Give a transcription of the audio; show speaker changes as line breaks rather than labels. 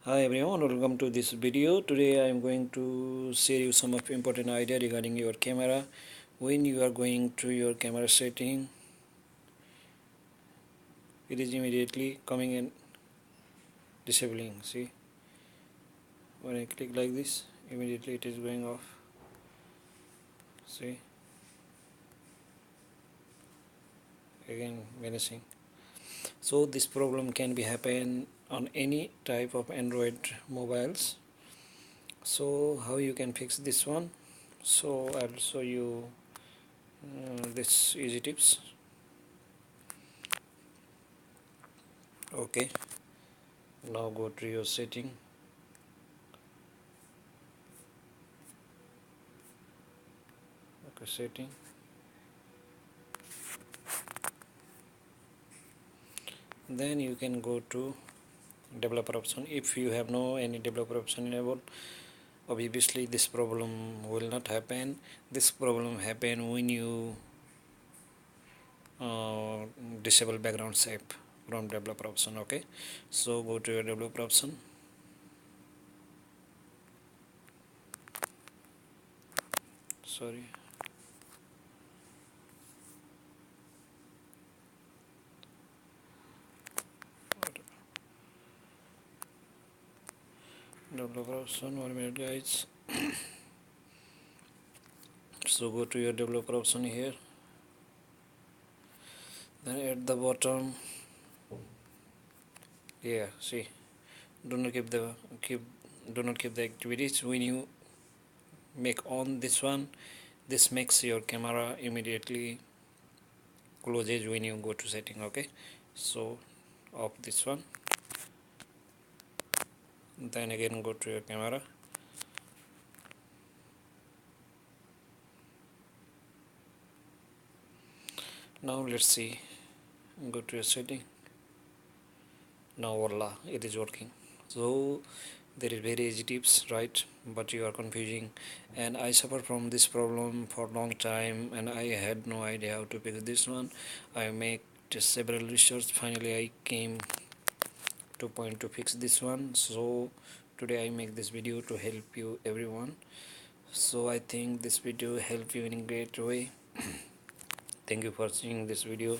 Hi everyone, welcome to this video. Today I am going to share you some of important idea regarding your camera. When you are going to your camera setting, it is immediately coming in disabling. See, when I click like this, immediately it is going off. See, again vanishing. So this problem can be happen on any type of Android mobiles. So how you can fix this one? So I'll show you this easy tips. Okay, now go to your setting. Okay, setting. Then you can go to developer option. If you have no any developer option enabled, obviously this problem will not happen. This problem happen when you uh, disable background shape from developer option. Okay, so go to your developer option. Sorry, developer option. 1 minute, guys. So go to your developer option here. Then at the bottom, yeah, see, do not keep do not keep the activities. When you make on this one, this makes your camera immediately closes when you go to setting. Okay, so off this one, then again go to your camera. Now let's see, go to your setting. Now voila, it is working. So there is very easy tips, right? But you are confusing, and I suffer from this problem for long time, and I had no idea how to fix this one. I make several research. Finally I came to point to fix this one. So today I make this video to help you everyone. So I think this video help you in a great way. Thank you for seeing this video.